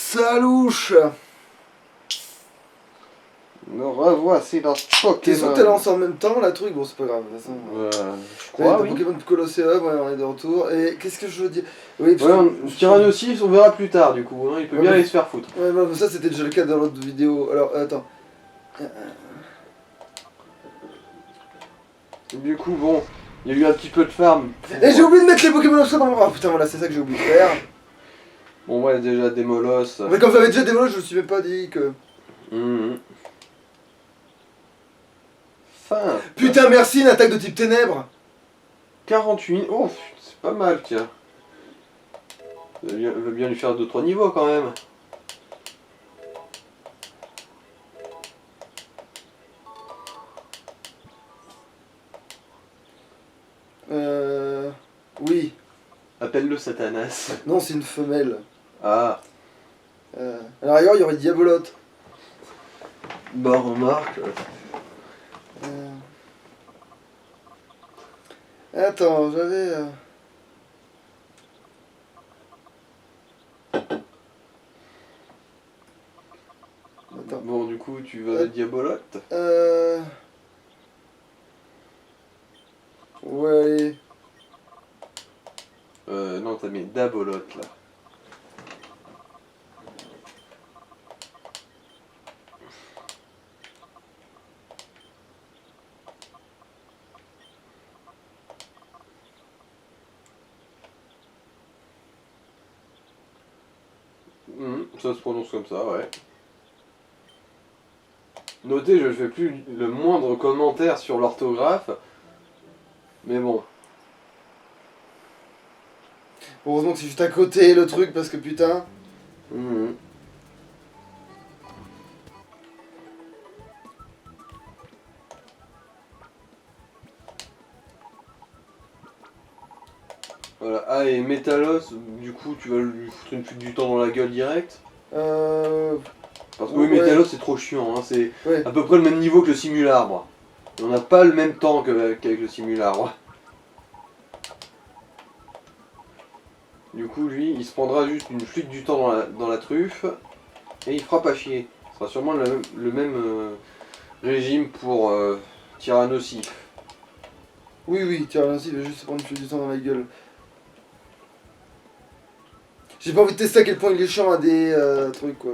Salouche. Me revoici dans Pokémon. T'es sûr que t'es lancé en même temps la truc? Bon, c'est pas grave, de toute façon. Je crois, oui. Pokémon Colosseum, ouais, on est de retour. Et qu'est-ce que je veux dire? Oui, parce Ouais, que... Tyrannosif, on verra plus tard du coup, hein. Il peut bien aller se faire foutre. Ouais, bah, ça c'était déjà le cas dans l'autre vidéo. Alors, attends. Du coup, bon, il y a eu un petit peu de farm. Et j'ai oublié de mettre les Pokémon Option dans mon... Oh putain, voilà, c'est ça que j'ai oublié de faire. Bon, ouais, déjà Démolos. Mais comme j'avais déjà démolé, je me suis même pas dit que... Fin. Putain, merci, une attaque de type ténèbres. 48. Oh, c'est pas mal, tiens. Va bien lui faire 2-3 niveaux quand même. Oui. Appelle-le Satanas. Non, c'est une femelle. Ah. À l'arrière, il y aurait Diabolote. Bah, remarque. Attends, j'avais... Attends. Bon, du coup, tu vas à Diabolote. Ouais, allez. Non, t'as mis Dabolote là. Ça se prononce comme ça, ouais. Notez, je ne fais plus le moindre commentaire sur l'orthographe. Mais bon. Heureusement que c'est juste à côté le truc parce que putain. Voilà. Ah, et Métalos, du coup, tu vas lui foutre une fuite du temps dans la gueule direct. Parce que oui, Ouais. Métalos c'est trop chiant, hein. C'est Ouais. à peu près le même niveau que le Simularbre. On n'a pas le même temps qu'avec le Simularbre. Du coup, lui, il se prendra juste une fuite du temps dans la truffe et il fera pas chier. Ce sera sûrement le même régime pour Tyrannosif. Oui, tiens, ainsi, il va juste se prendre du temps dans la gueule. J'ai pas envie de tester à quel point il est chiant à des trucs quoi.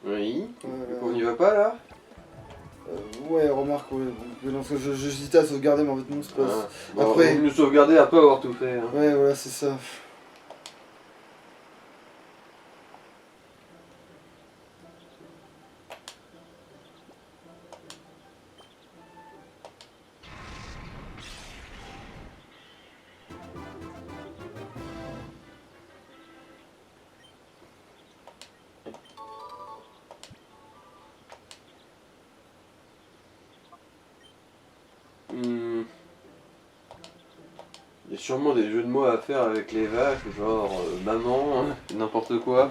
Oui. On y va pas là? Ouais, remarque, ouais. Non, parce que j'hésitais à sauvegarder, mais en fait, non, c'est pas. Bon, Après. nous sauvegarder après avoir tout fait. Hein. Ouais, voilà, c'est ça. Il y a sûrement des jeux de mots à faire avec les vaches, genre maman, n'importe quoi.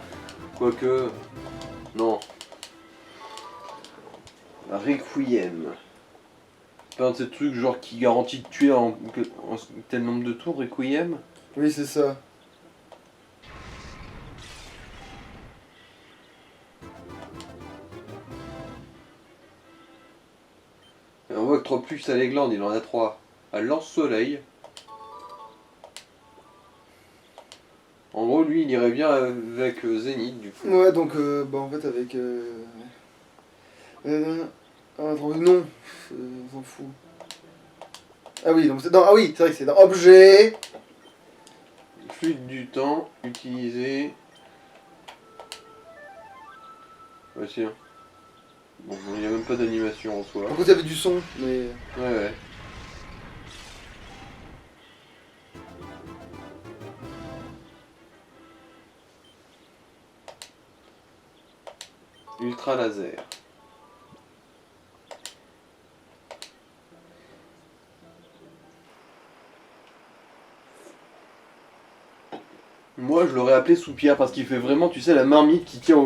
Quoique. Non. Requiem. C'est pas un de ces trucs genre qui garantit de tuer en tel nombre de tours, Requiem. Oui, c'est ça. Et on voit que 3 plus à l'Aiglande, il en a 3. À Lance-Soleil. En gros, lui, il irait bien avec Zénith, du coup. Ouais, donc, bah, en fait, avec. Non, on s'en fout. Ah oui, donc c'est dans. Ah oui, c'est vrai que c'est dans objet. Fluide du temps, utilisé. Ouais, tiens. Bon, il n'y a même pas d'animation en soi. Par contre, il y avait du son, mais. Ouais. Ultra laser. Moi, je l'aurais appelé Soupir parce qu'il fait vraiment, tu sais, la marmite qui tient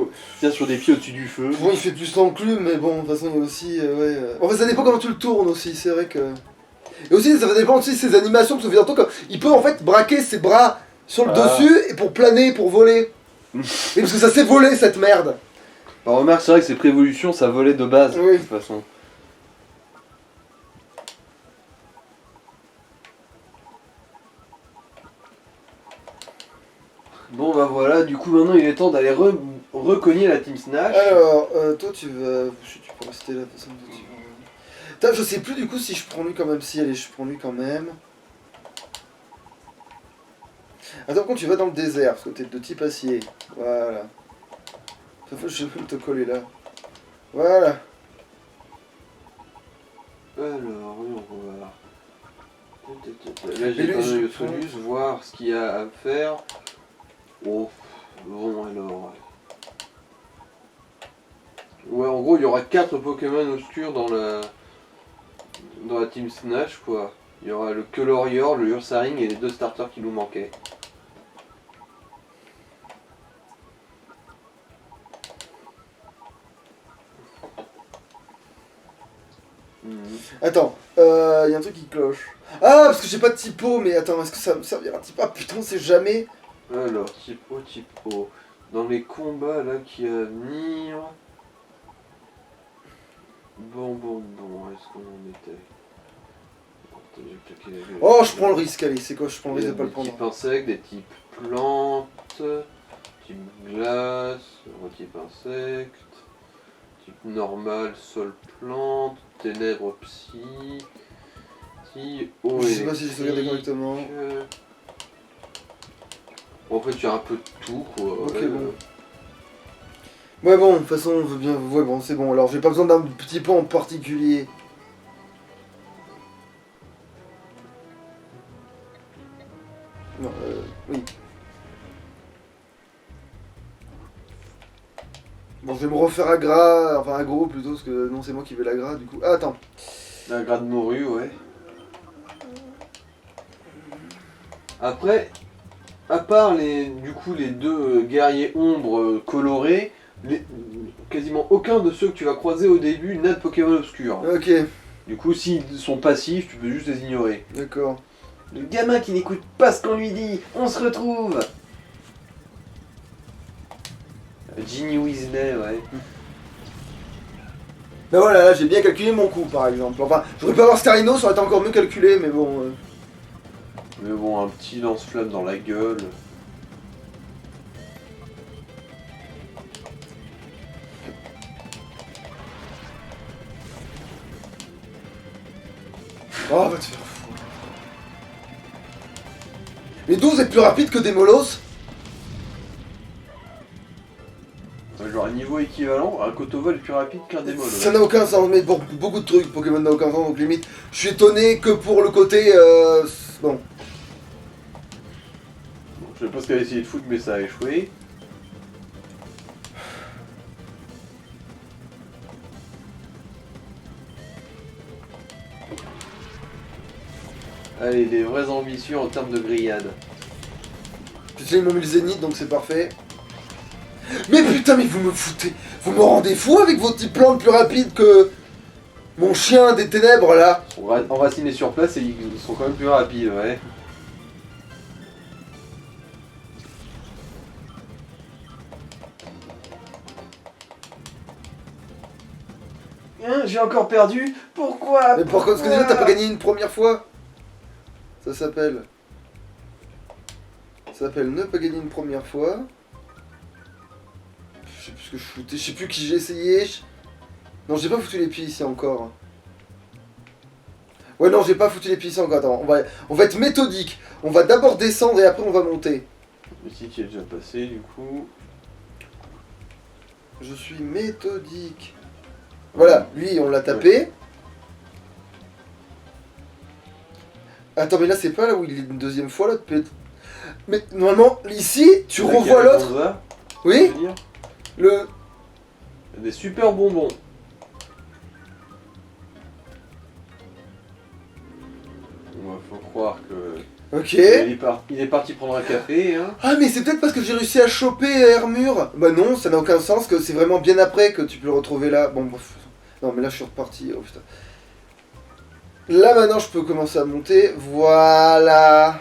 sur des pieds au-dessus du feu. Bon, il fait plus l'enclume, mais bon, de toute façon, il y a aussi. Ouais. Enfin, ça dépend comment tu le tournes aussi, c'est vrai que. Et aussi, ça va dépendre aussi de ses animations, parce que tantôt, il peut en fait braquer ses bras sur le Ah. dessus et pour planer, pour voler. Et parce que ça sait voler cette merde. Bah, remarque, c'est vrai que c'est Prévolution, ça volait de base, Oui. de toute façon. Bon bah voilà, du coup maintenant il est temps d'aller recogner la Team Snatch. Alors, toi tu vas. Tu peux rester là, de toute façon. Toi, tu vas- Putain, je sais plus du coup si je prends lui quand même. Si, allez, je prends lui quand même. Attends, quand tu vas dans le désert, parce que t'es de type acier. Voilà. Cette fois, je vais même te coller là. Voilà. Alors, oui, on va voir. Là Mais j'ai lui, un je œil au prends- Solus, voir ce qu'il y a à faire. Oh, bon alors. Ouais, en gros il y aura 4 Pokémon obscurs dans la Team Snatch quoi. Il y aura le Colorior, le Ursaring et les 2 starters qui nous manquaient. Mhm. Attends, y a un truc qui cloche. Ah, parce que j'ai pas de typo, mais attends, est-ce que ça va me servir un typo? Ah putain, c'est jamais. Alors, type O. Dans les combats là qui à venir. Bon, est-ce qu'on en était? Attends, j'ai claqué la gueule. Oh, je prends le risque, allez, c'est quoi? Je prends le Il y risque a de pas le des prendre. types insectes, des types plantes, type glace, type insecte, type normal, sol plante, ténèbres eau Je sais pas si j'ai sauvegardé électrique. correctement. Bon, en fait, il y a un peu de tout quoi. Ok, Ouais, bon. Ouais, bon, de toute façon, on veut bien. Ouais, bon, c'est bon, alors j'ai pas besoin d'un petit pot en particulier. Non, oui. Bon, je vais me refaire à gras, enfin à gros plutôt, parce que non, c'est moi qui vais la gras du coup. Ah, attends. La grade morue, ouais. Après, à part les 2 guerriers ombres colorés, quasiment aucun de ceux que tu vas croiser au début n'a de Pokémon obscur. Ok, Du coup, s'ils sont passifs, tu peux juste les ignorer. d'accord. Le gamin qui n'écoute pas ce qu'on lui dit, on se retrouve. Ginny Weasley, ouais. Ben voilà, là j'ai bien calculé mon coup par exemple. Enfin, j'aurais pu avoir Starino, ça aurait été encore mieux calculé, mais bon. Mais bon, un petit lance-flamme dans la gueule. Oh, va te faire foutre. Les 12 est plus rapide que des molosses. Genre, à niveau équivalent, un Kotovol est plus rapide qu'un démon. Ça n'a aucun sens, mais pour beaucoup de trucs, Pokémon n'a aucun sens, donc limite, je suis étonné que pour le côté. Bon. Je sais pas ce qu'elle a essayé de foutre, mais ça a échoué. Allez, des vraies ambitions en termes de grillade. Tu sais, ils m'ont mis le zénith, donc c'est parfait. Mais putain, mais vous me foutez. Vous me rendez fou avec vos petites plantes plus rapides que. Mon chien des ténèbres là. Ils sont enracinés sur place et ils sont quand même plus rapides, ouais. Hein, j'ai encore perdu. Pourquoi? Mais par contre, ce que déjà, t'as pas gagné une première fois. Ça s'appelle. Ça s'appelle ne pas gagner une première fois. Je sais plus ce que je foutais, je sais plus qui j'ai essayé. Non, j'ai pas foutu les pieds ici encore. Ouais, non, j'ai pas foutu les pieds ici encore. Attends, on va être méthodique. On va d'abord descendre et après on va monter. Ici qui est déjà passé du coup. Je suis méthodique. Voilà, lui, on l'a tapé. Attends, mais là, c'est pas là où il est une deuxième fois, là. Mais normalement, ici, tu Là, qu'il y a revois la l'autre. Gonza, Oui, je veux dire. le. Il y a des super bonbons. Faut croire que. Ok. Il est parti prendre un café, hein. Ah mais c'est peut-être parce que j'ai réussi à choper Hermure. Bah non, ça n'a aucun sens, que c'est vraiment bien après que tu peux le retrouver là. Bon, bref. Non mais là je suis reparti, oh putain. Là maintenant je peux commencer à monter, voilà.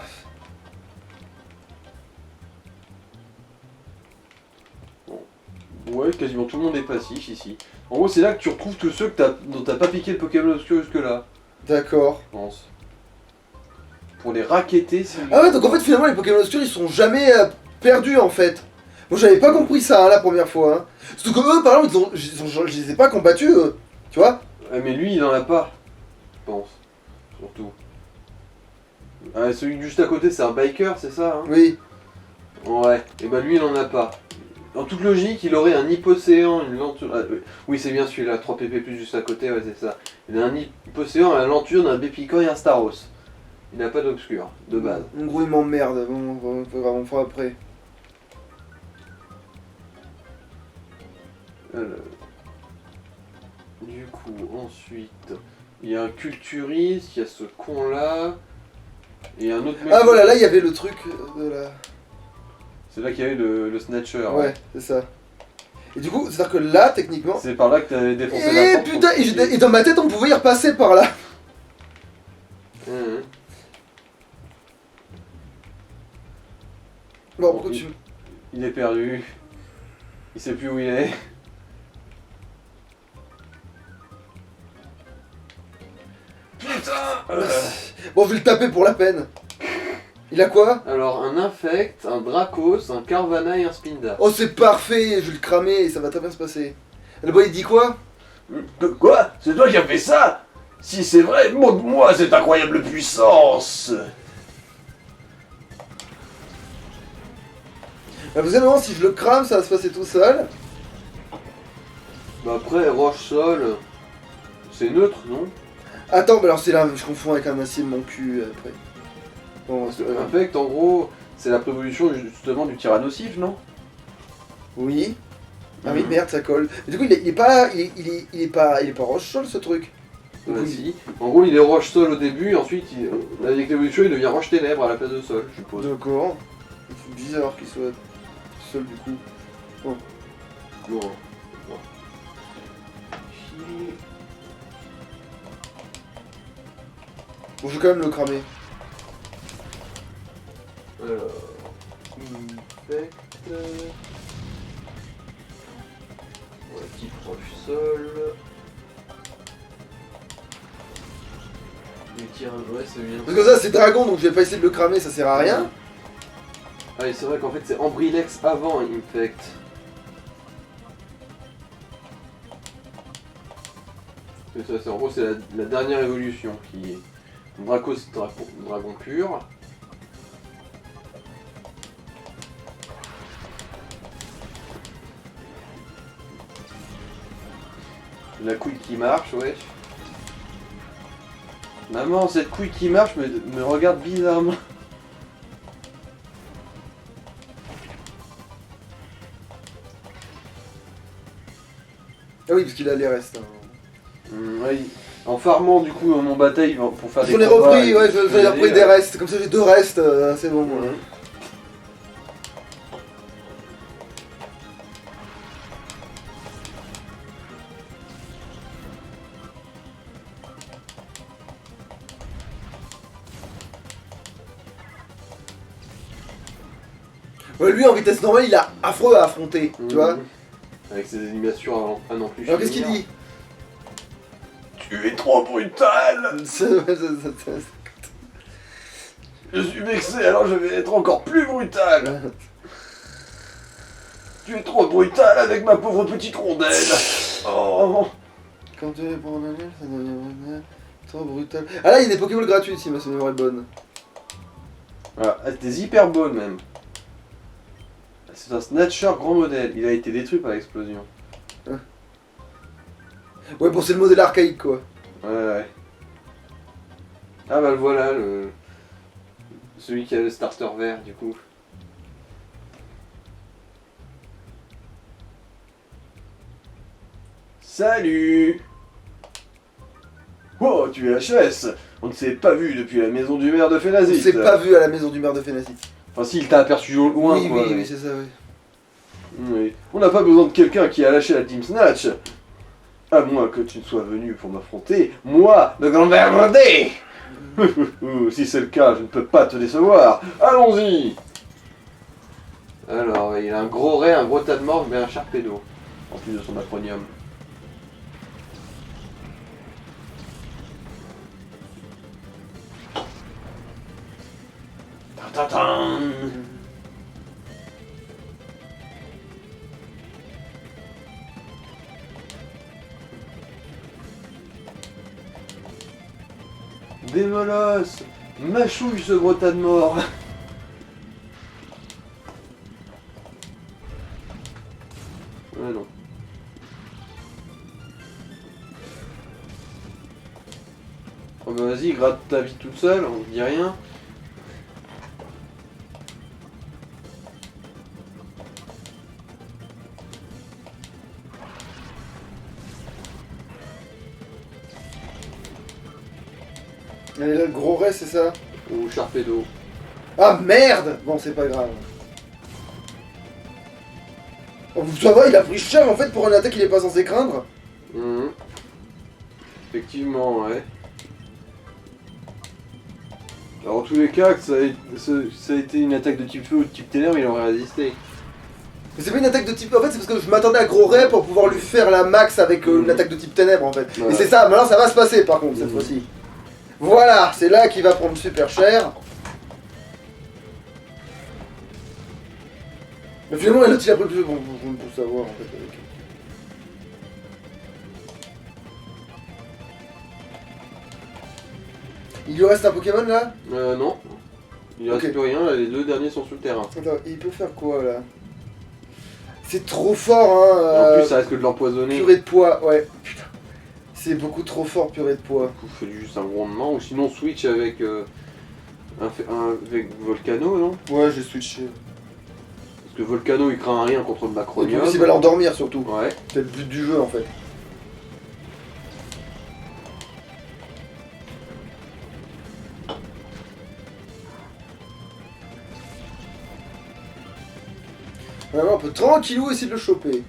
Ouais, quasiment tout le monde est passif ici. En gros, c'est là que tu retrouves tous ceux dont t'as pas piqué le Pokémon obscur jusque-là, D'accord. je pense. Pour les racketter, c'est... Ah ouais, donc en fait finalement les Pokémon obscurs ils sont jamais perdus en fait. Moi j'avais pas compris ça hein, la première fois. Hein. Surtout que eux par exemple je les ai pas combattus tu vois. Ouais, mais lui, il en a pas, je pense. Surtout. Ah, celui juste à côté, c'est un biker, c'est ça, hein? Oui. Ouais, et bah lui, il en a pas. En toute logique, il aurait un Hippocéan, une lenture... oui, c'est bien celui-là, 3 PP+, juste à côté, ouais, c'est ça. Il a un Hippocéan, la lenture d'un Bépican et un Staros. Il n'a pas d'obscur, de base. En gros il m'emmerde, bon, on va vraiment faire après. Du coup, ensuite, il y a un culturiste, il y a ce con-là, et un autre mec... Ah voilà, là il y avait le truc de la... C'est là qu'il y a eu le Snatcher. Ouais, c'est ça. Et du coup, c'est-à-dire que là, techniquement... C'est par là que t'avais défoncé la Eh porte. putain, et dans ma tête on pouvait y repasser par là. Mmh. Bon, pourquoi tu... Il est perdu. Il sait plus où il est. Putain Bon, je vais le taper pour la peine. Il a quoi? Alors, un Infect, un Dracos, un Carvana et un Spinda. Oh, c'est parfait, je vais le cramer et ça va très bien se passer. Le boy, il dit quoi? Quoi? C'est toi qui as fait ça? Si c'est vrai, montre-moi cette incroyable puissance! Bah, vous savez, si je le crame, ça va se passer tout seul. Bah après, Roche-Sol, c'est neutre, non? Attends, bah alors c'est là, je confonds avec un acier de mon cul après. Bon, Infect, en gros, c'est la prévolution justement du Tyrannosif, non? oui. Ah oui, merde, ça colle. Mais du coup, il est pas roche-sol ce truc. Bah, si. En gros, il est Roche-Sol au début, ensuite, avec l'évolution, il devient Roche-Ténèbres à la place de Sol, je suppose. D'accord. C'est bizarre qu'il soit seul du coup. Bon. Bon, je vais quand même le cramer. Alors, Infect... Ouais, type Roche-Sol... Les tirs, ouais, c'est bien. Parce que ça, c'est dragon, donc je vais pas essayer de le cramer, ça sert à rien. Ah, et c'est vrai qu'en fait, c'est Ambrilex avant Infect. C'est ça, c'est en gros, c'est la dernière évolution qui est Dracos, dragon pur. La couille qui marche, ouais. Maman, cette couille qui marche me regarde bizarrement. Ah oui, parce qu'il a les restes. Hein. Ouais, en farmant du coup mon bataille pour faire des J'en ai combats, repris, ouais, j'en ai repris des restes. Comme ça, j'ai 2 restes, c'est bon. Mhm. Ouais, lui, en vitesse normale, il a affreux à affronter, tu vois. Avec ses animations à n'en plus Alors, qu'est-ce qu'il finir. dit? Tu es trop brutal! Ça- Je suis vexé, alors je vais être encore plus brutal! Tu es trop brutal avec ma pauvre petite rondelle! Oh! Quand tu es pour un annuel, ça devient trop brutal. Ah là, il y a des Pokéballs gratuits si ma mémoire est bonne. Voilà, des hyper balls même. C'est un Snatcher grand modèle, il a été détruit par l'explosion. Ouais, bon, c'est le modèle archaïque quoi. Ouais. Ah bah le voilà, celui qui a le starter vert du coup. Salut! Oh, tu es HS. On ne s'est pas vu depuis la maison du maire de On Phénazit. s'est pas vu à la maison du maire de Phénazit. Enfin, s'il t'a aperçu au loin, Oui, quoi. oui, oui, c'est ça, oui. Oui. On n'a pas besoin de quelqu'un qui a lâché la Team Snatch. À moins que tu ne sois venu pour m'affronter, moi, le grand Verdé. Si c'est le cas, je ne peux pas te décevoir. Allons-y. Alors, il a un gros ray, un gros tas de morts, mais un Sharpedo. En plus de son acronyme. Ta-ta-tan. Démolosse, mâchouille ce gros tas de morts. Ah non. Oh bah vas-y, gratte ta vie toute seule, on te dit rien. Allez, là, le gros reste, c'est ça? Ou Sharpedo. Ah merde! Bon, c'est pas grave. Oh, ça va, il a pris cher en fait pour une attaque qu'il est pas censé craindre. Mhm. Effectivement, ouais. Alors, en tous les cas, que ça a été une attaque de type feu ou de type ténèbres, il aurait résisté. Mais c'est pas une attaque de type. En fait, c'est parce que je m'attendais à gros ray pour pouvoir lui faire la max avec une attaque de type ténèbres en fait. Ouais. Et c'est ça, maintenant ça va se passer par contre cette Mhm. fois-ci. Voilà, c'est là qu'il va prendre super cher. Mais finalement, l'autre il a pris le plus bon pour savoir en fait. Avec... Il lui reste un Pokémon là? Non. Il reste Ok. plus rien, là, les deux derniers sont sur le terrain. Attends, il peut faire quoi là? C'est trop fort hein. En plus, ça risque de l'empoisonner. Purée de poids, ouais. Putain. C'est beaucoup trop fort, purée de poids. Du coup, fais juste un grondement, ou sinon switch avec, avec Volcano, non? Ouais, j'ai switché. Parce que Volcano il craint rien contre le Et Macronium. puis il va l'endormir surtout. Ouais. C'est le but du jeu en fait. Vraiment, on peut tranquillou essayer de le choper.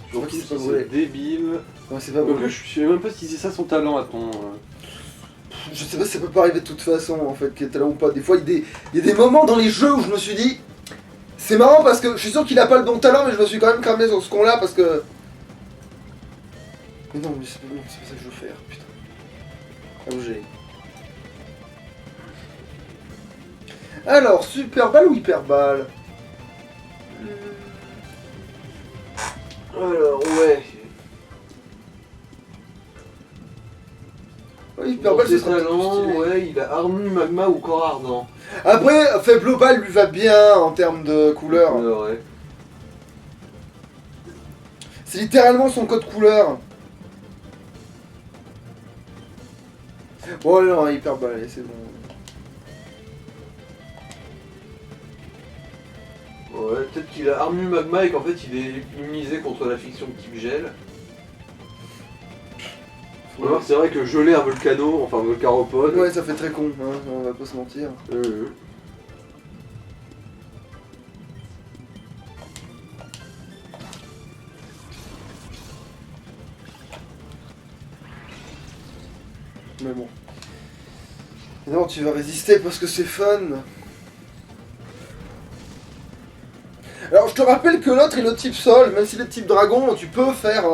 Je crois qu'il s'est pas C'est brûlé. débile. Non, c'est pas Donc là, brûlé. je sais même pas si c'est ça son talent à ton. Je sais pas si ça peut pas arriver de toute façon en fait, qu'il est talent ou pas. Des fois, il y a des moments dans les jeux où je me suis dit. C'est marrant parce que je suis sûr qu'il a pas le bon talent, mais je me suis quand même cramé sur ce con là parce que. Mais non, mais c'est pas ça que je veux faire, putain. Ah, j'ai. Alors, super balle ou hyper balle? Alors, ouais. Ouais, hyper balle, c'est ses talents, ouais, il a Armu, Magma ou Corps Ardent. Après, faible balle lui va bien en termes de couleur. Ouais. C'est littéralement son code couleur. Bon, non, hyper balle, allez, c'est bon. Ouais, peut-être qu'il a Armu, Magma et qu'en fait il est immunisé contre la fiction de type gel. Faut voir, c'est vrai que geler un Volcano, enfin Volcaropode. Ouais, ça fait très con, hein, on va pas se mentir. Mais bon. Non, tu vas résister parce que c'est fun. Alors, je te rappelle que l'autre est le type sol, même s'il est de type dragon, tu peux faire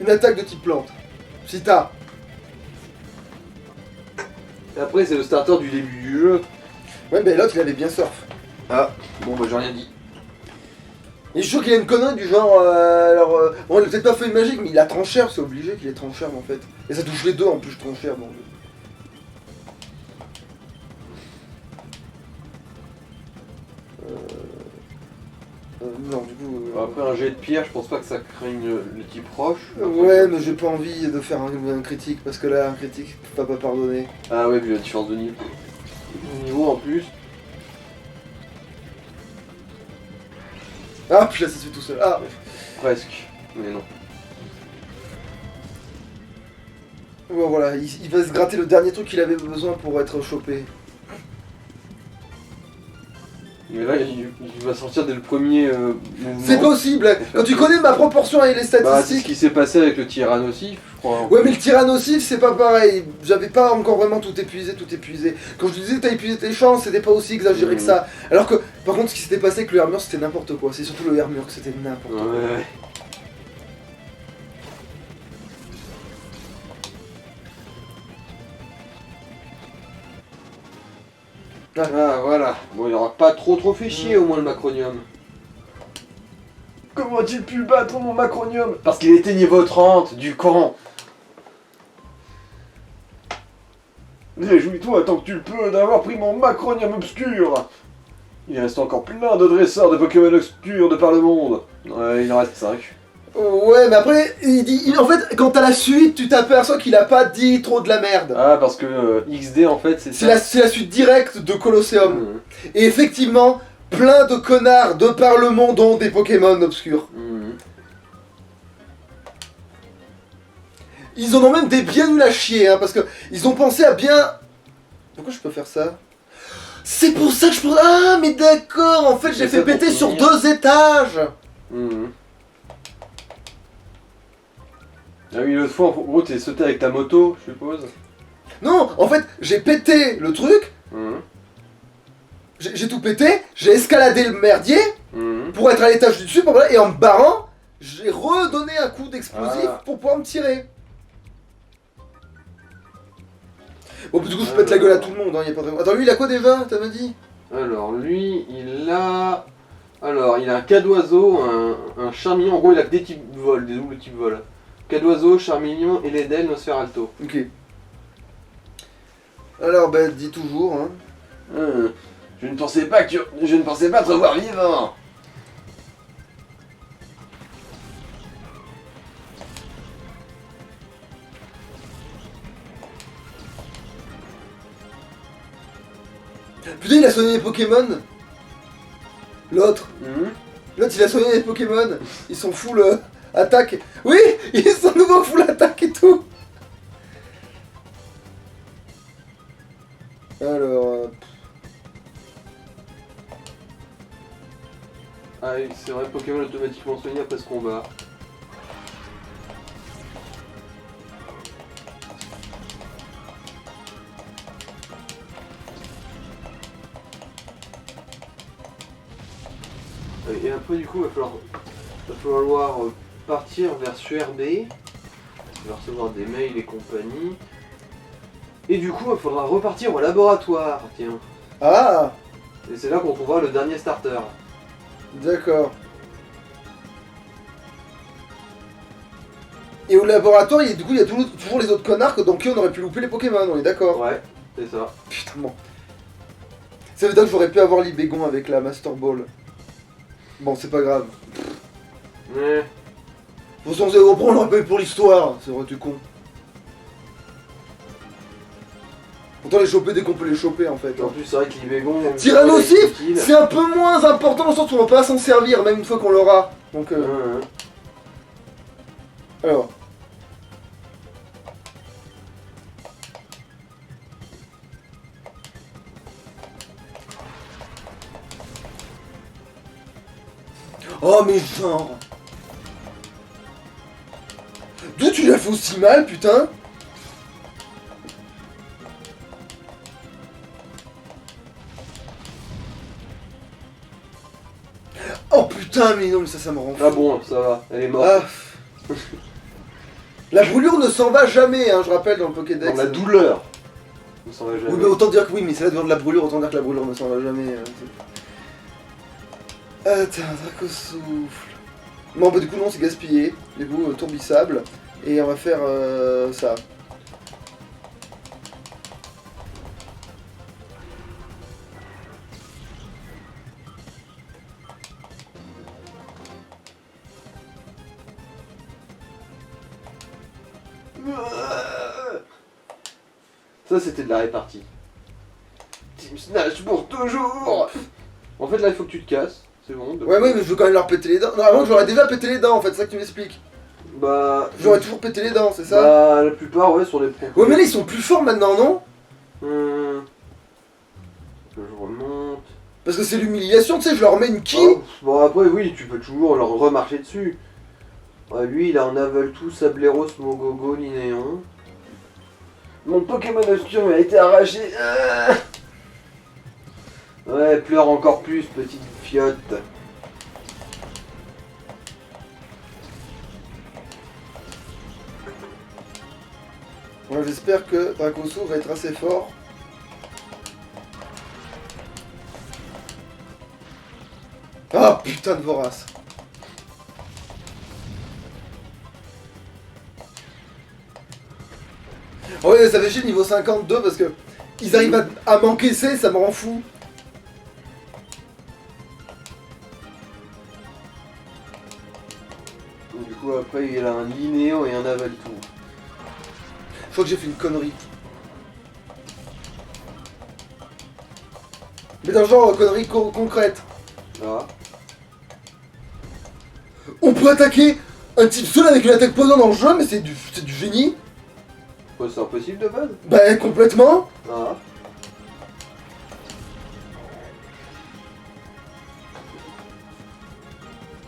une attaque de type plante. Si t'as. Et après, c'est le starter du début du jeu. Ouais, mais l'autre il avait bien surf. Ah, bon bah j'ai rien dit. Et je suis sûr qu'il a une connerie du genre. Bon, il a peut-être pas fait une magique, mais il a tranchère, c'est obligé qu'il ait tranchère en fait. Et ça touche les deux en plus, tranchère. Donc. Non, du coup. Après un jet de pierre, je pense pas que ça craigne le type roche. Ouais, mais j'ai pas envie de faire un critique parce que là, un critique, tu vas pas pardonner. Ah ouais, vu la différence de niveau. Niveau en plus. Ah, puis là, ça se fait tout seul. Ah, Presque, mais non. Bon voilà, il va se gratter le dernier truc qu'il avait besoin pour être chopé. Mais là, il va sortir dès le premier mouvement. C'est possible. Quand tu connais ma proportion et les Bah, c'est ce statistiques... qui s'est passé avec le tyrannosif, je crois. Ouais mais le tyrannosif c'est pas pareil, j'avais pas encore vraiment tout épuisé. Quand je te disais que t'as épuisé tes chances, c'était pas aussi exagéré que ça. Alors que par contre ce qui s'était passé avec le Hermure c'était n'importe quoi, c'est surtout le Hermure que c'était n'importe quoi. Ouais. Ah voilà, bon il aura pas trop fait chier au moins le Macronium. Comment a-t-il pu battre mon Macronium? Parce qu'il était niveau 30, du con. Réjouis-toi tant que tu le peux d'avoir pris mon Macronium obscur. Il reste encore plein de dresseurs de Pokémon obscurs de par le monde. Ouais, il en reste 5. Ouais mais après, en fait quand t'as la suite tu t'aperçois qu'il a pas dit trop de la merde. Ah parce que XD en fait c'est C'est ça. la suite directe de Colosseum. Mhm. Et effectivement, plein de connards de par le monde ont des Pokémon obscurs. Mhm. Ils en ont même des bien nuls à chier, hein, parce que ils ont pensé à bien... Pourquoi je peux faire ça? C'est pour ça que je peux... Ah, mais d'accord, en fait, j'ai C'est fait ça pour péter sur finir. 2 étages. Mhm. Ah oui, l'autre fois, en gros, t'es sauté avec ta moto, je suppose. Non, en fait, j'ai pété le truc, Mhm. j'ai tout pété, j'ai escaladé le merdier Mhm. pour être à l'étage du dessus, et en me barrant, j'ai redonné un coup d'explosif Ah. pour pouvoir me tirer. Bon, du coup, je pète la gueule à tout le monde, hein, y a pas de... Attends, lui, il a quoi déjà, t'as dit? Alors, lui, il a... Alors, il a un Cadoiseau, un Charmillon. En gros, il a que des types vol, des doubles types vol. Cadoiseau, Charmillon, Eledel, Nosferalto. Ok. Alors, bah, dis toujours, hein. Je ne pensais pas te revoir vivant. Putain, il a soigné les Pokémon. L'autre. Mhm. L'autre, il a soigné les Pokémon. Ils sont full attaque. Oui, ils sont nouveau full attaque et tout. Alors... Ah oui, c'est vrai, Pokémon automatiquement soigné après ce combat. Et après, du coup, va falloir partir vers SURB. Il va recevoir des mails et compagnie. Et du coup, il faudra repartir au laboratoire, tiens. Ah, Et c'est là qu'on trouvera le dernier starter. d'accord. Et au laboratoire, du coup, il y a toujours les autres connards dans qui on aurait pu louper les Pokémon, on est d'accord? Ouais, c'est ça. Putain, bon. Ça veut dire que j'aurais pu avoir l'Ibégon avec la Master Ball. Bon, c'est pas grave. Ouais. De toute façon, on le rappelle pour l'histoire, c'est vrai, tu con. Autant les choper dès qu'on peut les choper en fait. En plus, c'est vrai que l'Ivégon... Tyrannosif, c'est un peu moins important dans le sens où on va pas s'en servir, même une fois qu'on l'aura. Donc, alors. Oh, mais genre. D'où tu l'as fait aussi mal, putain? Oh putain, mais non, mais ça me rend fou. Ah bon, ça va, elle est morte. Ah. La brûlure ne s'en va jamais, hein, je rappelle, dans le Pokédex. Dans la douleur. On s'en va jamais. Oui, mais autant dire que oui, mais c'est là de la brûlure, autant dire que la brûlure ne s'en va jamais. Attends, Dracosouffle. Bon, bah du coup, non, c'est gaspillé. Du coup, tourbissable. Et on va faire ça. Ça, c'était de la répartie. Team Snatch pour toujours. En fait, là, il faut que tu te casses. C'est bon. Ouais, mais je veux quand même leur péter les dents. Normalement, j'aurais déjà pété les dents en fait, c'est ça que tu m'expliques. Bah. J'aurais toujours pété les dents, c'est ça? Bah, la plupart, ouais, sur les pros. Ouais, mais là, ils sont plus forts maintenant, non? Je remonte. Parce que c'est l'humiliation, tu sais, je leur mets une ki. Oh, bon, après, oui, tu peux toujours leur remarcher dessus. Ouais, lui, il a en avale tout, Sableros, Mogogo, Linéon. Mon Pokémon Oscure a été arraché. Ah, ouais, pleure encore plus, petite fiotte. Ouais, j'espère que Dracoso va être assez fort. Ah putain de vorace. Ouais, ça fait chier niveau 52 parce que ils arrivent à m'encaisser, ça me rend fou. Du coup, après, il a un Linéon et un avale tout. Je crois que j'ai fait une connerie. Mais dans le genre connerie concrète. Ah. On peut attaquer un type seul avec une attaque poison dans le jeu, mais c'est du génie. Ouais, c'est impossible de base. Bah complètement. Ah.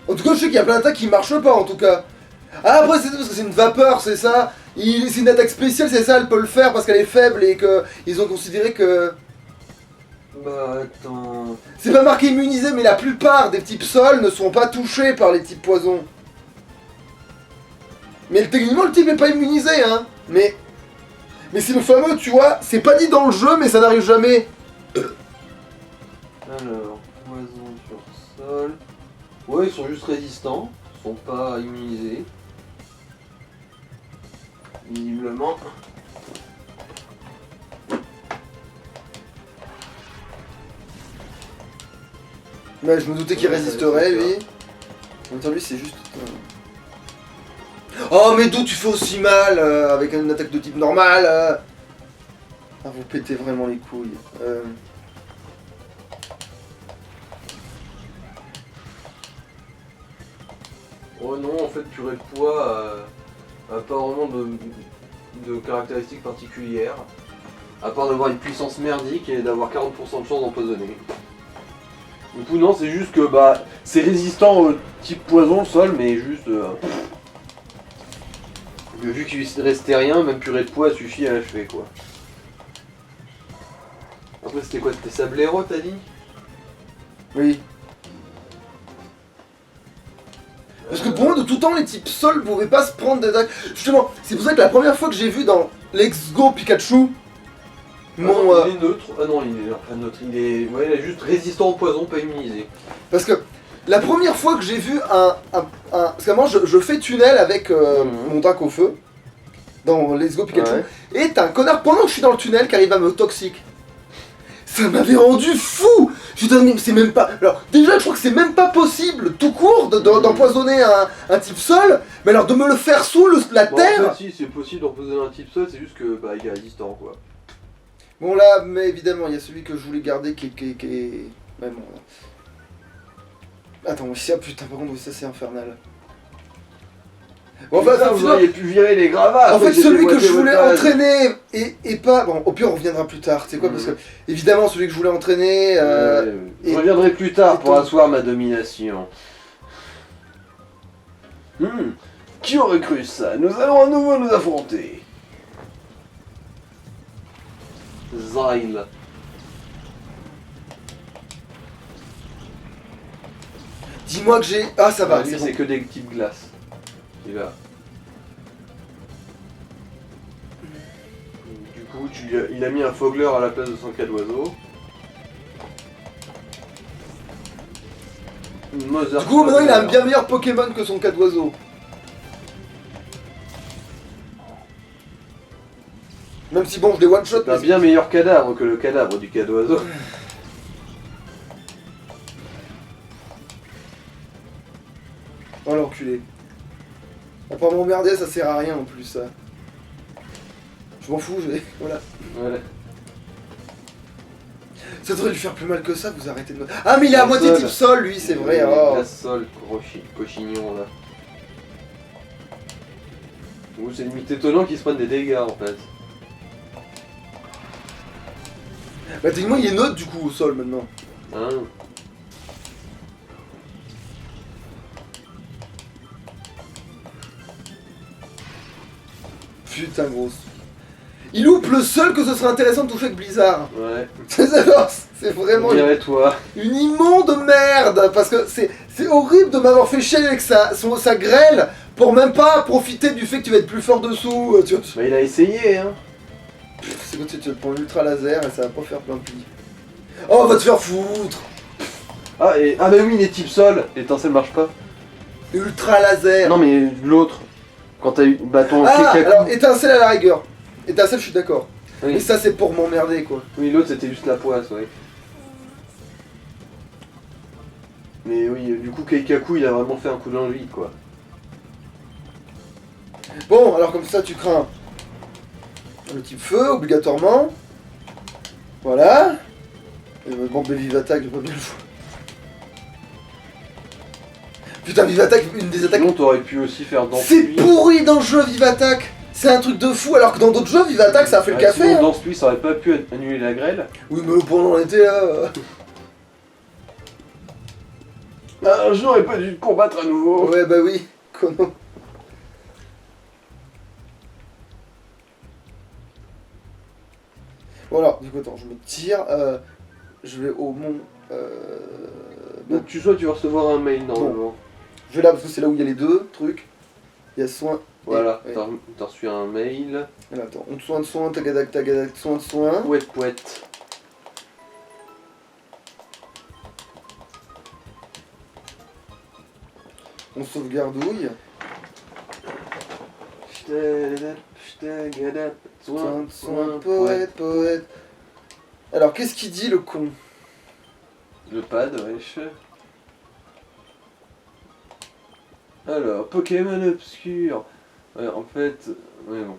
En tout cas, je sais qu'il y a plein d'attaques qui marchent pas en tout cas. Ah, après, c'est parce que c'est une vapeur, c'est ça. C'est une attaque spéciale, c'est ça, elle peut le faire parce qu'elle est faible et qu'ils ont considéré que. Bah, attends. C'est pas marqué immunisé, mais la plupart des types sol ne sont pas touchés par les types poison. Mais techniquement, le type est pas immunisé, hein. Mais c'est le fameux, tu vois, c'est pas dit dans le jeu, mais ça n'arrive jamais. Alors, poison sur sol. Ouais, ils sont juste résistants, ils sont pas immunisés. Visiblement. Ouais, je me doutais qu'il Ouais, résisterait, c'est ça. lui. En même temps, lui, c'est juste. Oh, mais d'où tu fais aussi mal avec une attaque de type normal Ah, vous pétez vraiment les couilles. Oh non, en fait, purée de poids a pas vraiment de caractéristiques particulières. À part d'avoir une puissance merdique et d'avoir 40% de chance d'empoisonner. Du coup, non, c'est juste que bah c'est résistant au type poison le sol, mais juste. Vu qu'il restait rien, même purée de poids suffit à l'achever quoi. Après, c'était quoi? C'était Sablero, t'as dit? Oui. Parce que pour moi, de tout temps, les types sol pouvaient pas se prendre des attaques. Justement, c'est pour ça que la première fois que j'ai vu dans Let's Go Pikachu, mon. Il est neutre. Ah non, il est pas neutre. Ouais, il est juste résistant au poison, pas immunisé. Parce que la première fois que j'ai vu parce que moi, je fais tunnel avec mon drac au feu dans Let's Go Pikachu, Ouais. et t'as un connard pendant que je suis dans le tunnel qui arrive à me toxique. Ça m'avait rendu fou! Putain, mais c'est même pas. Alors, déjà, je crois que c'est même pas possible, tout court, d'empoisonner un type sol, mais alors de me le faire sous la Bon, terre. en fait, si, c'est possible d'empoisonner un type sol, c'est juste que bah il est résistant quoi. Bon, là, mais évidemment, il y a celui que je voulais garder qui est. Ouais, bon, là. Attends, oui, ah, putain, par contre, oui, ça c'est infernal. Bon, enfin, Putain, vous finalement, auriez pu virer les gravats. en fait, c'était celui que moitié je voulais votre base. entraîner et pas. Bon, au pire, on reviendra plus tard, tu sais quoi, parce que évidemment, celui que je voulais entraîner. Je reviendrai plus tard pour asseoir ma domination. Qui aurait cru ça? Nous allons à nouveau nous affronter. Zyle. Dis-moi que j'ai. Ah, ça va, Lui, c'est c'est bon. que des types glace. Il va. Du coup, il a mis un fogler à la place de son cas d'oiseau. Du coup, maintenant, il a un bien meilleur Pokémon que son cas d'oiseau. Même si, bon, je les one-shot. C'est un bien meilleur cadavre que le cadavre du cas d'oiseau. Oh l'enculé. À part m'emmerder, ça sert à rien en plus, ça. Je m'en fous, je vais. Voilà. Voilà. Ça devrait lui faire plus mal que ça, vous arrêtez de me... Ah mais il est à Le moitié sol. type sol lui, c'est vrai. Le Oh. glace-sol, cochignon là. Ou c'est limite étonnant qu'il se prenne des dégâts en fait. Bah techniquement il est neutre du coup au sol maintenant. Hein. Putain grosse. Il loupe le seul que ce serait intéressant de toucher avec Blizzard. Ouais. C'est vraiment On dirait toi. une immonde merde. Parce que c'est horrible de m'avoir fait chier avec sa grêle pour même pas profiter du fait que tu vas être plus fort dessous. Tu vois. Bah il a essayé hein. C'est comme si tu te prends l'ultra laser et ça va pas faire plein de plis. Oh va te faire foutre. Ah bah oui il est type sol. L'étincelle marche pas. Ultra laser. Non mais l'autre. Quand t'as eu bâton Ah Kekaku. alors étincelle à la rigueur. Étincelle je suis d'accord. Oui. Mais ça c'est pour m'emmerder quoi. Oui l'autre c'était juste la poisse ouais. Mais oui du coup Keikaku il a vraiment fait un coup dans le vide quoi. Bon alors comme ça tu crains le type feu obligatoirement. Voilà. Et bon mais Vive Attaque j'ai pas bien le choix. Putain Vive Attaque une des attaques. Sinon t'aurais pu aussi faire dans C'est pourri dans le jeu Vive Attaque. C'est un truc de fou alors que dans d'autres jeux Vive Attaque ça a fait le café. Sinon Hein. dans celui ça aurait pas pu annuler la grêle. Oui mais pendant l'été là. Un jour aurait pas dû combattre à nouveau. Ouais bah oui. Comment. Voilà, du coup attends, je me tire, je vais au mont, Donc tu vas recevoir un mail normalement. je vais là parce que c'est là où il y a les deux trucs, il y a soin, Voilà, et- t'as reçu un mail. alors, attends, on te soin, tagadak, soin de soin, Pouette pouette. on sauvegardouille, soin de soin, poète. Alors qu'est-ce qu'il dit le con? Le pad, wesh. Alors, Pokémon obscur. Ouais, en fait. Ouais, bon.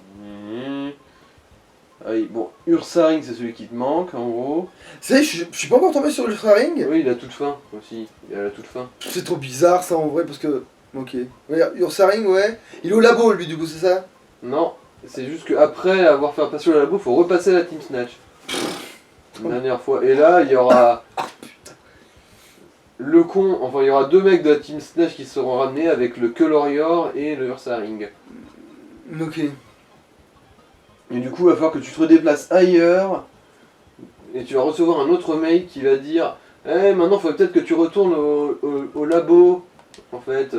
Ah oui, bon, Ursaring c'est celui qui te manque en gros. C'est, je suis pas encore tombé sur le ring. Oui, il a toute fin aussi. Il a la toute fin. C'est trop bizarre ça en vrai parce que, ok, ouais, Ursaring ouais, il est au labo lui du coup c'est ça? Non, c'est juste qu'après avoir fait un passion à la labo, faut repasser la Team Snatch. Une dernière fois. Et là, il y aura. Le con, enfin il y aura deux mecs de la Team Snatch qui seront ramenés avec le Colorior et le Ursaring. Ok. Et du coup, il va falloir que tu te redéplaces ailleurs. Et tu vas recevoir un autre mail qui va dire eh, maintenant, il faudrait peut-être que tu retournes au labo. En fait,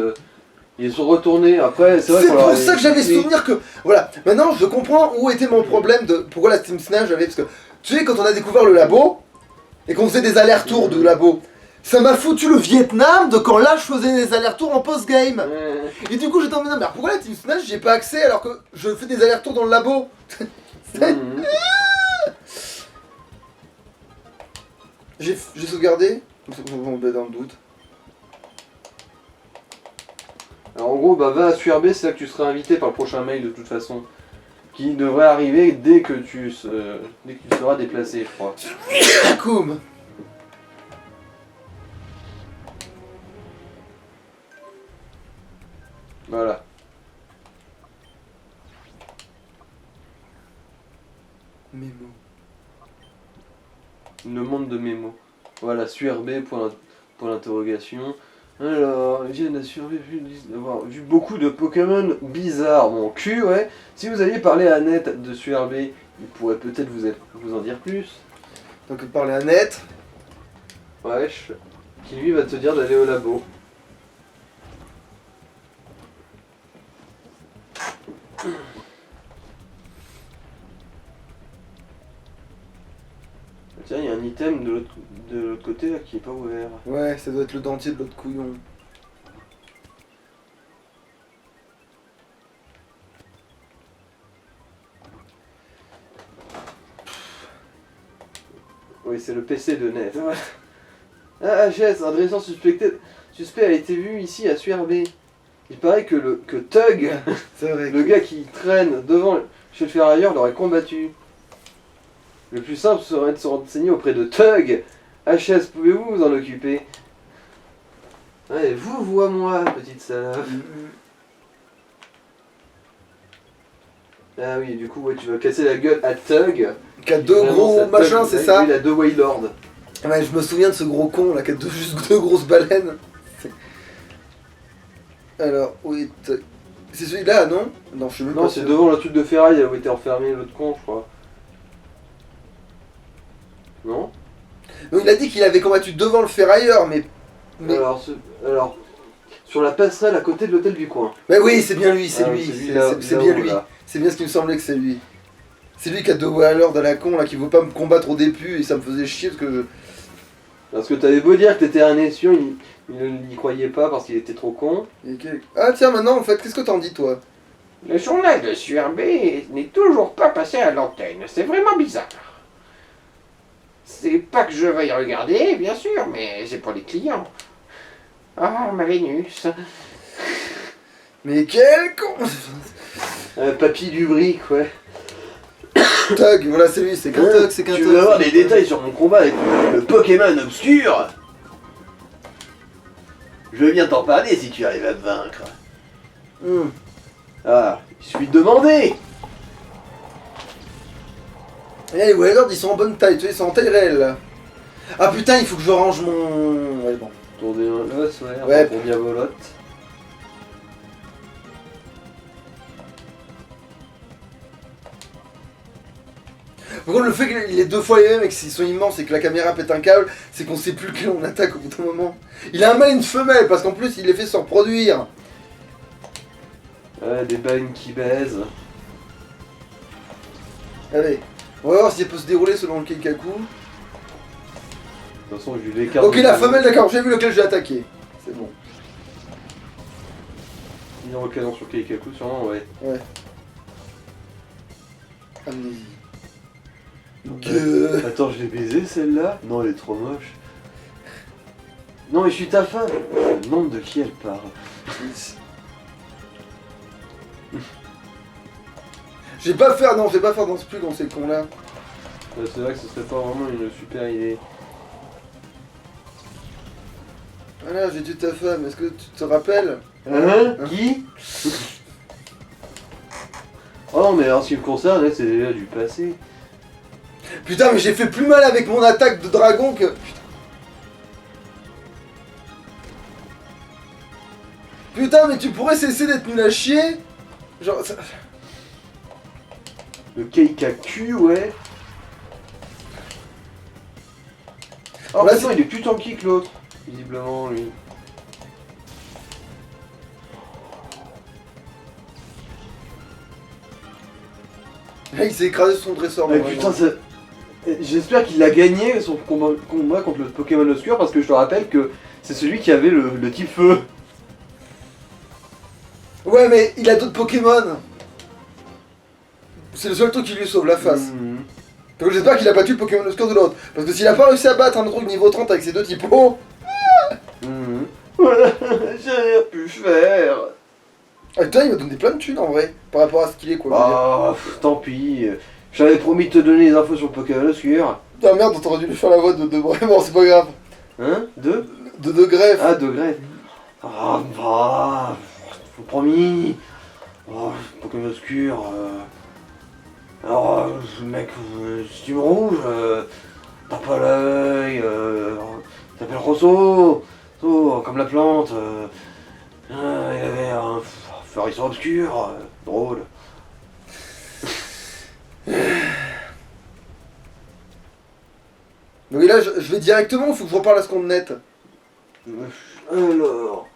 ils sont retournés. Après, c'est vrai C'est qu'on pour leur a ça que j'avais expliqué. souvenir que. Voilà, maintenant je comprends où était mon problème de. Pourquoi la Team Snatch avait. Parce que tu sais, quand on a découvert le labo et qu'on faisait des allers-retours de labo, ça m'a foutu le Vietnam de quand là je faisais des allers-retours en post-game. Et du coup j'étais en mode mais pourquoi la Team Snatch j'ai pas accès alors que je fais des allers-retours dans le labo? Mhm. J'ai sauvegardé. On va dans le doute. Alors en gros, bah va à SURB, c'est là que tu seras invité par le prochain mail de toute façon. Qui devrait arriver dès que tu seras déplacé, je crois. Koum. Voilà. Mémo. Le monde de Mémo. Voilà, SURB pour l'interrogation. Alors, Vienne a survécu d'avoir vu beaucoup de Pokémon bizarres. Mon cul, ouais. Si vous aviez parlé à Net de SURB, il pourrait peut-être vous en dire plus. Donc parler à Net. Wesh. Qui lui va te dire d'aller au labo. Tiens, il y a un item de l'autre côté là qui est pas ouvert. Ouais, ça doit être le dentier de l'autre couillon. Oui, c'est le PC de Net. Ah, HS, un dresseur suspect a été vu ici à SURB. Il paraît que Tug, C'est vrai. le gars qui traîne devant chez le ferrailleur, l'aurait combattu. Le plus simple serait de se renseigner auprès de Tug. HS, pouvez-vous vous en occuper? Ouais, vous, vois-moi, petite salope. Ah oui, du coup, ouais, tu vas casser la gueule à Tug. Qui a deux gros machins, c'est ça? Il a deux Wailords. Ouais, je me souviens de ce gros con là qui a juste deux grosses baleines. Alors, oui, c'est celui-là, non? Non, je sais même pas. Non, c'est devant le truc de ferraille où était enfermé l'autre con, je crois. Non? Donc il a dit qu'il avait combattu devant le ferrailleur, mais. Alors, sur la passerelle à côté de l'hôtel du coin. Mais oui, c'est bien lui, c'est Ah, lui, là, c'est là bien où, lui. là. C'est bien ce qui me semblait que c'est lui. C'est lui qui a deux Wailords à la con là, qui veut pas me combattre au début et ça me faisait chier parce que je. Parce que t'avais beau dire que t'étais un espion, il ne n'y croyait pas parce qu'il était trop con. Ah tiens, maintenant en fait, qu'est-ce que t'en dis toi? Le journal de Surbé n'est toujours pas passé à l'antenne. C'est vraiment bizarre. C'est pas que je veuille regarder, bien sûr, mais c'est pour les clients. Ah, ma Vénus. Mais quel con! Papy du brick, ouais. Tug, voilà, c'est lui, c'est qu'un Tug, c'est qu'un Tug. Tu veux avoir des détails sur mon combat avec le Pokémon obscur? Je veux bien t'en parler si tu arrives à me vaincre. Ah, il suffit de demander. Et les Wailords ils sont en bonne taille, tu vois, ils sont en taille réelle là. Ah putain, il faut que je range mon. Ouais, bon. Tour des l'os, ouais, Ouais. pour bien volotte. Par contre, le fait qu'il est deux fois les mêmes et qu'ils sont immenses et que la caméra pète un câble, c'est qu'on sait plus lequel on attaque au bout d'un moment. Il a un mâle et une femelle parce qu'en plus il les fait se reproduire. Ouais, des bagnes qui baisent. Allez, on va voir si elle peut se dérouler selon le Keikaku. De toute façon, je lui l'écarte. Ok, la femelle, d'accord, j'ai vu lequel je vais attaquer. C'est bon. Il est en canon sur Keikaku, sûrement, ouais. Ouais. Amnésie. Que... Attends, je l'ai baisée celle-là? Non, elle est trop moche. Non, mais je suis ta femme. Je me demande de qui elle parle. Je vais pas faire, non, je vais pas faire dans ce plus dans ces cons là. C'est vrai que ce serait pas vraiment une super idée. Voilà, j'ai tué ta femme, est-ce que tu te rappelles? Hein? Qui? Oh non, mais en ce qui me concerne, là, c'est déjà du passé. Putain, mais j'ai fait plus mal avec mon attaque de dragon que... Putain, mais tu pourrais cesser d'être nul à chier? Genre... Ça... Le Keikaku, ouais. Alors Là, là, il est plus tanky que l'autre, visiblement, lui. il s'est écrasé sur son dresseur. Mais normalement. putain, ça... J'espère qu'il a gagné son combat contre le Pokémon obscur parce que je te rappelle que c'est celui qui avait le type feu. Ouais, mais il a d'autres Pokémon. C'est le seul truc qui lui sauve la face. Mhm. Donc j'espère qu'il a battu le Pokémon obscur de l'autre. Parce que s'il a pas réussi à battre un truc niveau 30 avec ses deux typos... Mhm. Voilà, j'ai rien pu faire. Ah putain, il m'a donné plein de thunes en vrai. Par rapport à ce qu'il est quoi. je veux dire. Ah, tant pis. J'avais promis de te donner les infos sur le Pokémon obscur. Ah merde, t'aurais dû lui faire la voix de vraiment, c'est pas grave. Hein? Deux? De greffe. Ah, de greffe. Ah, bah... Faut promis. Oh, Pokémon obscur... Alors, mec, si tu me rouge, t'as pas l'œil, t'appelles Rosso, comme la plante, il avait un fleurissant obscur, drôle. Donc là, je vais directement, faut que je reparle à ce compte net. Alors...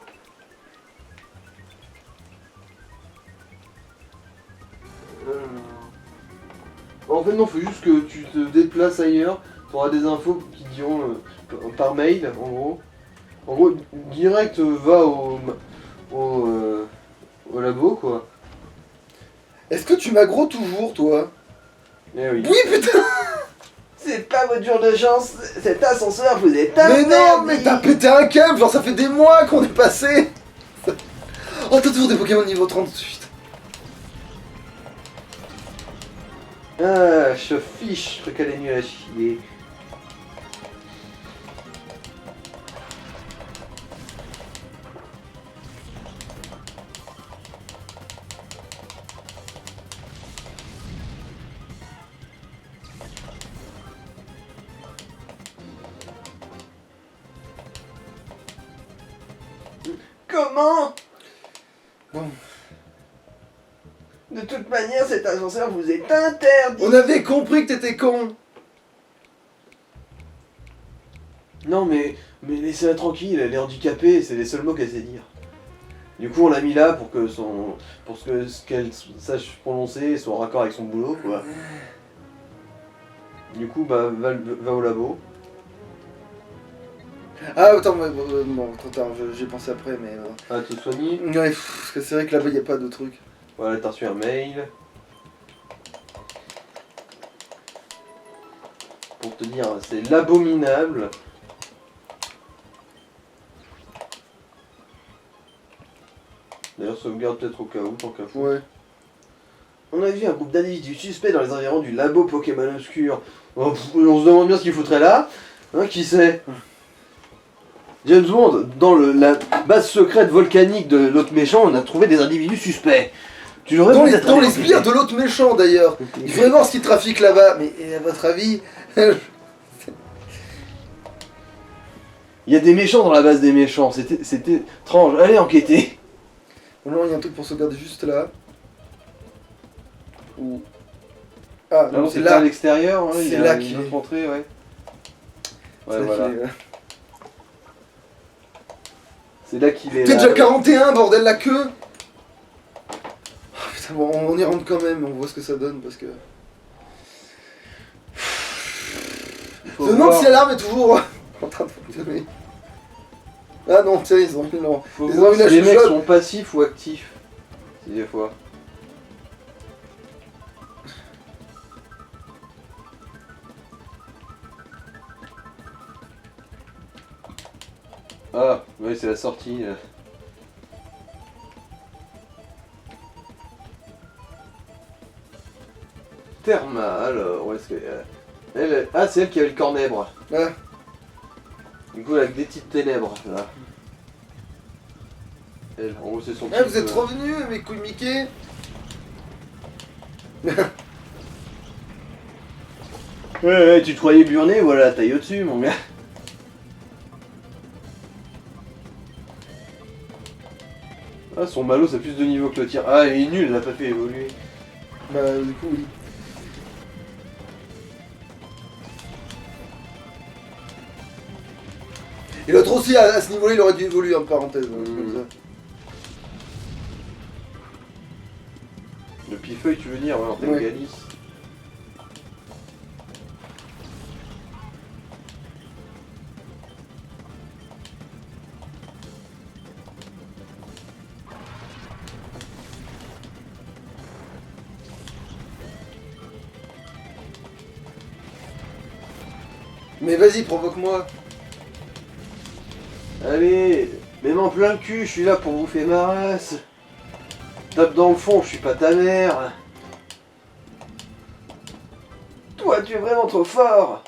En fait non, faut juste que tu te déplaces ailleurs, tu auras des infos qui diront par mail en gros. En gros, direct va au labo quoi. Est-ce que tu m'aggros toujours, toi? Eh oui. Oui, putain. C'est pas votre jour de chance, cet ascenseur vous êtes Mais non, mais t'as pété un câble, genre ça fait des mois qu'on est passé. Oh, t'as toujours des Pokémon niveau 30 de suite. Ah, je fiche, je crois qu'elle est nulle à chier. Comment? Bon. De toute manière, cet ascenseur vous est interdit. On avait compris que t'étais con. Non mais laissez-la tranquille, elle est handicapée, c'est les seuls mots qu'elle sait dire. Du coup on l'a mis là pour que ce qu'elle sache prononcer soit en raccord avec son boulot quoi. Du coup bah va au labo. Ah, attends, bon, trop tard, j'ai pensé après, mais... Ah te soigner. Ouais, parce que c'est vrai que là-bas, il n'y a pas de truc. Voilà, t'as reçu un mail. Pour te dire, c'est l'abominable. D'ailleurs, sauvegarde peut-être au cas où, tant qu'à foutre. Ouais. On a vu un groupe d'individus suspects dans les environs du labo Pokémon Obscur. Oh, on se demande bien ce qu'ils foutraient là. Hein, qui sait? James Bond, dans la base secrète volcanique de l'autre méchant, on a trouvé des individus suspects. Tu l'aurais Dans peut-être les allé sbires de l'autre méchant, d'ailleurs. Il faudrait voir ce qu'il trafique là-bas. Mais à votre avis... Il y a des méchants dans la base des méchants, c'était étrange. Allez enquêter. Non, il y a un truc pour sauvegarder juste là. Ou... Ah, non, c'est c'est là. à l'extérieur, hein, il C'est y a là une qu'il autre est. entrée, ouais. C'est Ouais, là voilà. qu'il est, C'est là qu'il est. T'es là. déjà 41, bordel, la queue. Oh, putain, bon, on y rentre quand même, on voit ce que ça donne, parce que... Il Je faut me demande voir, si l'alarme est toujours en train de fonctionner. Ah non, tiens, ils ont mis leur... faut ils ont voir mis si la les mecs chuchote. sont passifs ou actifs. Si des fois. Ah, oui, c'est la sortie. Therma, alors, où est-ce que... Ah, c'est elle qui avait le corps nèbre. Ouais. Du coup, avec des petites ténèbres, là. Elle, en gros, c'est son Ah, type, vous êtes revenus, mes couilles Mickey. Ouais, tu te croyais burné, voilà, la taille au-dessus, mon gars. Ah, son malot, ça a plus de niveau que le tien. Ah, il est nul, il l'a pas fait évoluer. Bah, du coup, oui. Et l'autre aussi, à ce niveau-là, il aurait dû évoluer, en parenthèse. Hein, comme ça. Le pifeuille, tu veux dire, ouais, en Ouais. Galis. Mais vas-y, provoque-moi. Allez, mets-moi en plein le cul, je suis là pour bouffer ma race. Tape dans le fond, je suis pas ta mère. Toi, tu es vraiment trop fort.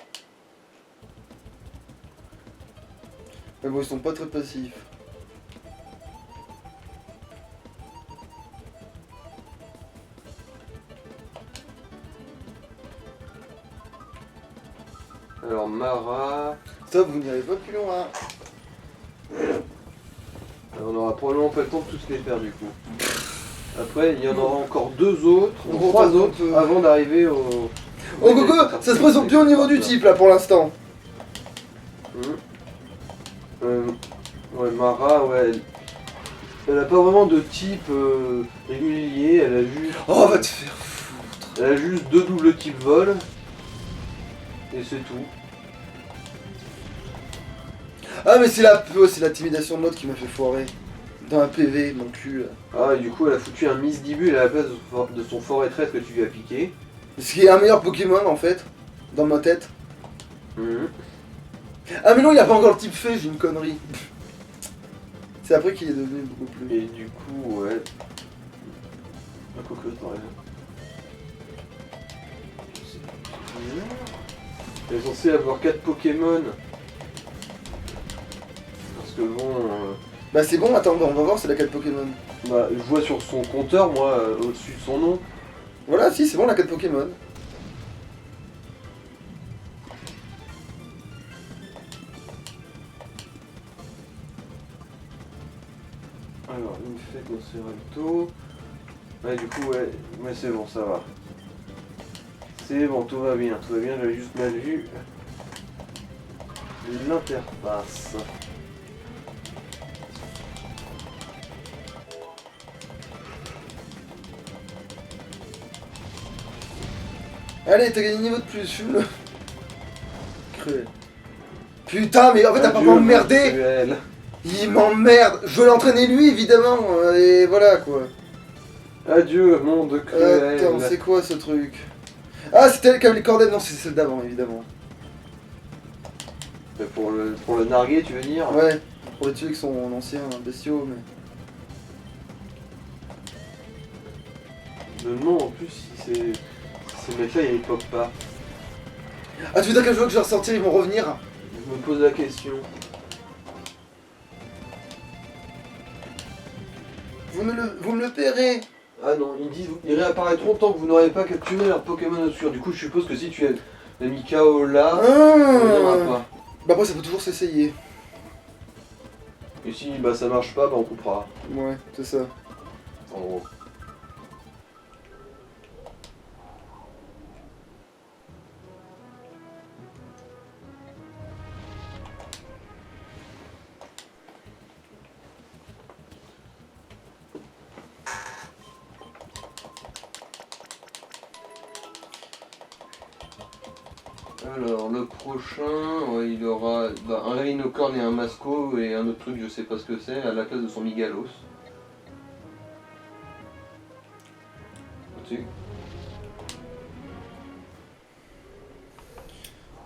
Mais bon, ils sont pas très passifs. Alors, Mara... Stop, vous n'irez pas plus loin. On aura probablement pas le temps de tous les faire du coup. Après, il y en aura encore deux autres, On ou trois retente un autres, peu. avant d'arriver au... Oh Coco, ça se présente bien au niveau du type là pour l'instant. Ouais, Mara, ouais, elle a pas vraiment de type régulier, elle a juste... Oh, va te faire foutre. Elle a juste deux doubles types vol. Et c'est tout. Ah, mais c'est l'intimidation de l'autre qui m'a fait foirer. Dans un PV, mon cul là. Ah, et du coup, elle a foutu un Miss Dibule à la place de son forêt traître que tu lui as piqué. Ce qui est un meilleur Pokémon en fait, dans ma tête. Ah, mais non, il a pas encore le type fait, j'ai une connerie. C'est après qu'il est devenu beaucoup plus. Et du coup, ouais. Ah, Coco, t'en Elle est censée avoir 4 Pokémon. Parce que bon... Bah c'est bon, attends, bah, on va voir c'est laquelle Pokémon. bah, je vois sur son compteur, moi, au-dessus de son nom. Voilà, si, c'est bon, la 4 Pokémon. Alors, une fête au Ceralto. Ouais, du coup, ouais, c'est bon, ça va. C'est bon, tout va bien, j'avais juste mal vu l'interface. Allez, t'as gagné niveau de plus, fume-le. Cruel. Putain, mais en fait, t'as pas Adieu, m'emmerder. Cruel. Il m'emmerde. Je veux l'entraîner lui, évidemment. Et voilà, quoi. Adieu, monde cruel. Attends, c'est quoi ce truc? Ah, c'était elle qui avait les cordettes. Non, c'est celle d'avant, évidemment. Mais pour le narguer, tu veux dire? Ouais, pour les tuer avec son ancien bestiau, mais... Le nom, en plus, si ces mecs-là, ils pop pas. Ah, tu veux dire qu'un jour que je vais ressortir, ils vont revenir? Je me pose la question. Vous me le paierez. Ah non, ils disent ils réapparaîtront tant que vous n'aurez pas capturé leur Pokémon obscur. Du coup, je suppose que si tu as mis KO là, ça ne viendra Ah. pas. Bah après, ça peut toujours s'essayer. Et si bah, ça marche pas, bah, on coupera. Ouais, c'est ça. En gros. Alors, le prochain, ouais, il aura un Rhinocorn et un Masco et un autre truc, je sais pas ce que c'est, à la place de son Migalos. Au-dessus.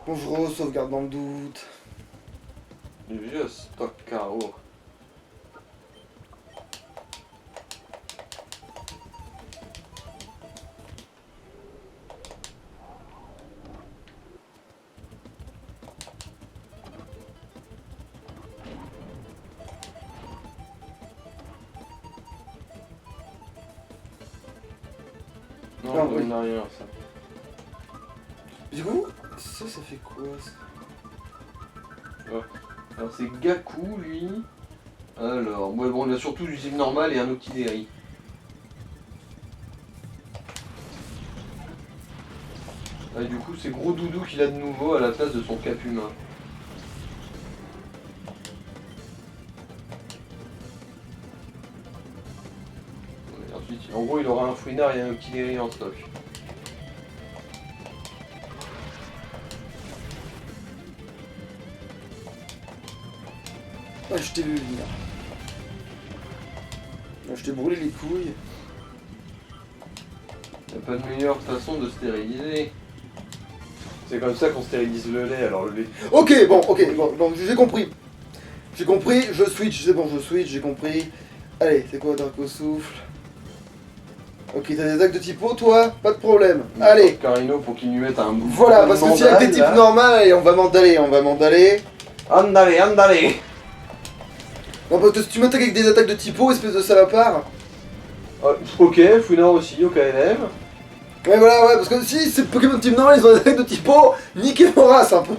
Bonjour, sauvegarde dans le doute. Du vieux stock KO. Non, Ah, ça oui. donne rien ça. Du coup, ça fait quoi ça? Alors c'est Gaku lui. Alors, ouais, bon, il a surtout du type normal et un Octillery. Ah, du coup, c'est Gros Doudou qu'il a de nouveau à la place de son cap humain. Et ensuite, en gros, il aura un Fouinard et un Octillery en stock. Ah, je t'ai vu venir. Ah, je t'ai brûlé les couilles. Y a pas de meilleure façon de stériliser. C'est comme ça qu'on stérilise le lait, alors le lait. Ok, bon, j'ai compris. J'ai compris, je switch, c'est bon, je switch, j'ai compris. Allez, c'est quoi Draco Souffle? Ok, t'as des attaques de type eau, toi? Pas de problème. Allez, Carino pour qu'il lui mette un bout. voilà, parce que si avec des types normaux, allez, on va m'endaler. Andale, andale. Non, parce que si tu m'attaques avec des attaques de type eau, espèce de salopard. Ok, Fouinard aussi, au KLM. Ouais, voilà, ouais, parce que si ces Pokémon de type normal, ils ont des attaques de type eau, niquez mon race un peu.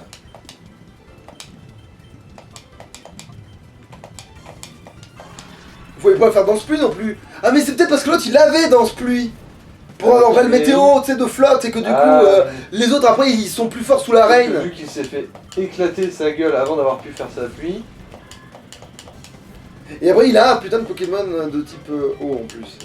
Vous pouvez pas le faire danse pluie non plus. Ah, mais c'est peut-être parce que l'autre il avait danse pluie. Pour avoir le météo, tu sais, de flotte, et que du coup, les autres après ils sont plus forts sous la reine. Vu qu'il s'est fait éclater sa gueule avant d'avoir pu faire sa pluie. Et après il a un putain de Pokémon de type eau en plus.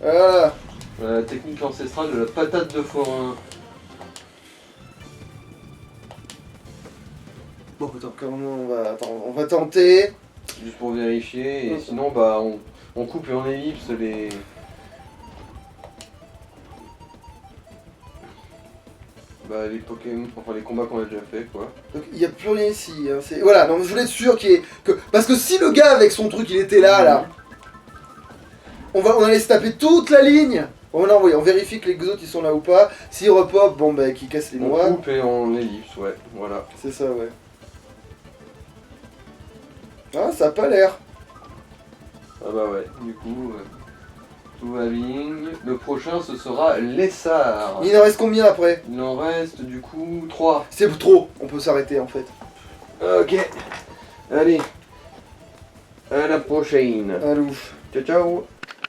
Voilà. La technique ancestrale de la patate de forain. Bon, attends, comment on va tenter. Juste pour vérifier, et sinon bah on coupe et on ellipse les. Bah les Pokémon, enfin les combats qu'on a déjà fait quoi. Donc il n'y a plus rien ici. Hein. Voilà, donc je voulais être sûr parce que si le gars avec son truc il était là, on allait se taper toute la ligne. Bon, non, oui, on vérifie que les autres ils sont là ou pas. S'ils repop, bon bah qu'ils cassent les On noix. coupe et on ellipse, ouais, voilà. C'est ça, ouais. Ah, ça a pas l'air. Ah bah ouais, du coup, tout va bien. Le prochain ce sera Lessard. Il en reste combien après? Il en reste du coup 3. C'est trop, on peut s'arrêter en fait. Ok, allez, à la prochaine. Allô. Ciao ciao.